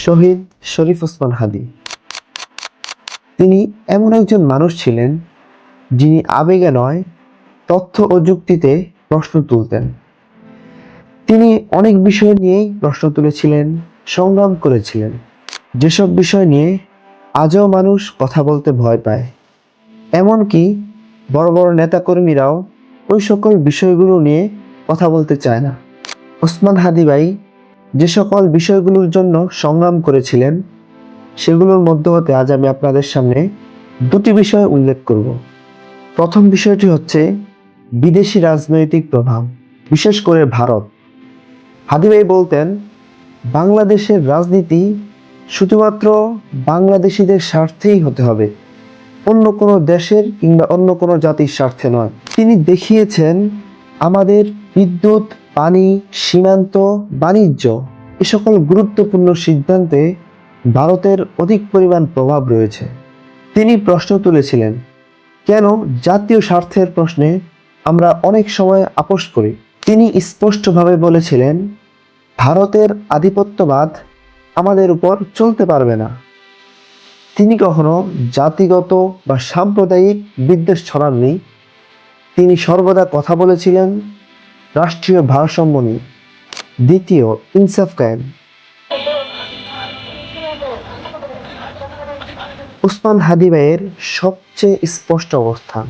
শহীদ শরীফ ওসমান হাদি। তিনি এমন একজন মানুষ ছিলেন যিনি আবেগে নয়, তথ্য ও যুক্তিতে প্রশ্ন তুলতেন। তিনি অনেক বিষয় নিয়েই প্রশ্ন তুলেছিলেন, সংগ্রাম করেছিলেন, যেসব বিষয় নিয়ে আজও মানুষ কথা বলতে ভয় পায়। এমনকি বড় বড় নেতাকর্মীরাও ওই সকল বিষয়গুলো নিয়ে কথা বলতে চায় না। ওসমান হাদি ভাই যে সকল বিষয়গুলোর জন্য সংগ্রাম করেছিলেন, সেগুলোর মধ্য হতে আজ আমি আপনাদের সামনে দুটি বিষয় উল্লেখ করব। প্রথম বিষয়টি হচ্ছে বিদেশি রাজনৈতিক প্রভাব, বিশেষ করে ভারত। হাদি ভাই বলতেন, বাংলাদেশের রাজনীতি শুধুমাত্র বাংলাদেশিদের স্বার্থেই হতে হবে, অন্য কোনো দেশের কিংবা অন্য কোনো জাতির স্বার্থে নয়। তিনি দেখিয়েছেন আমাদের বিদ্যুৎ, পানি, সীমান্ত, বাণিজ্য এ সকল গুরুত্বপূর্ণ সিদ্ধান্তে ভারতের অধিক পরিমাণ প্রভাব রয়েছে। তিনি প্রশ্ন তুলেছিলেন, কেন জাতীয় স্বার্থের প্রশ্নে আমরা অনেক সময় আপোস করি। তিনি স্পষ্টভাবে বলেছিলেন, ভারতের আধিপত্যবাদ আমাদের উপর চলতে পারবে না। তিনি কখনো জাতিগত বা সাম্প্রদায়িক বিদ্বেষ ছড়াননি। তিনি সর্বদা কথা বলেছিলেন রাষ্ট্রীয় ভারসাম্য নিয়ে। দ্বিতীয়, ইনসাফ কায়েম। ওসমান হাদি ভাইয়ের সবচেয়ে স্পষ্ট অবস্থান।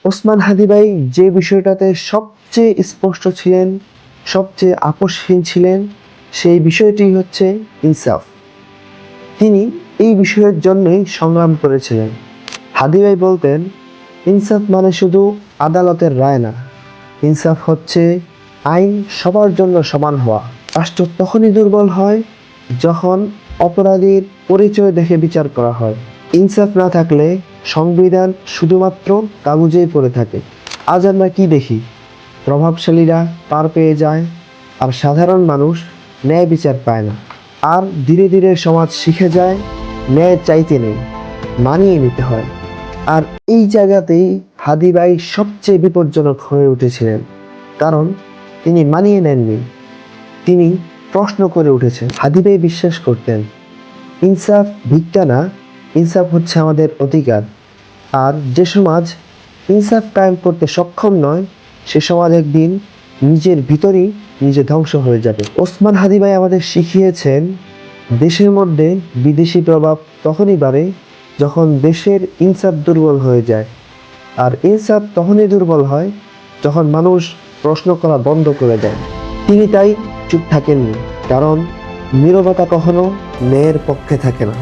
ওসমান হাদি ভাই যে বিষয়টাতে সবচেয়ে স্পষ্ট ছিলেন, সবচেয়ে আপোষহীন ছিলেন, সেই বিষয়টি হচ্ছে ইনসাফ। তিনি এই বিষয়ের জন্যই সংগ্রাম করেছিলেন। হাদি ভাই বলতেন, ইনসাফ মানে শুধু আদালতের রায় না, ইনসাফ হচ্ছে আইন সবার জন্য সমান হওয়া। রাষ্ট্র তখনই দুর্বল হয় যখন অপরাধীর পরিচয় দেখে বিচার করা হয়। ইনসাফ না থাকলে সংবিধান শুধুমাত্র কাগজেই পড়ে থাকে। আজ আমরা কি দেখি? প্রভাবশালীরা পার পেয়ে যায়, আর সাধারণ মানুষ ন্যায় বিচার পায় না। আর ধীরে ধীরে সমাজ শিখে যায় ন্যায় চাইতে নেই, মানিয়ে নিতে হয়। আর এই জায়গাতেই হাদি ভাই সবচেয়ে বিপজ্জনক হয়ে উঠেছিলেন, কারণ তিনি মানিয়ে নেননি, তিনি প্রশ্ন করে উঠেছেন। হাদি ভাই বিশ্বাস করতেন, ইনসাফ ভিক্ষা না, ইনসাফ হচ্ছে আমাদের অধিকার। আর যে সমাজ ইনসাফ কায়েম করতে সক্ষম নয়, সে সমাজ একদিন নিজের ভিতরেই নিজে ধ্বংস হয়ে যাবে। ওসমান হাদি ভাই আমাদের শিখিয়েছেন, দেশের মধ্যে বিদেশি প্রভাব তখনই বাড়ে যখন দেশের ইনসাফ দুর্বল হয়ে যায়। আর ইনসাফ তখনই দুর্বল হয় যখন মানুষ প্রশ্ন করা বন্ধ করে দেয়। তিনি তাই চুপ থাকেননি, কারণ নীরবতা কখনো ন্যায়ের পক্ষে থাকে না।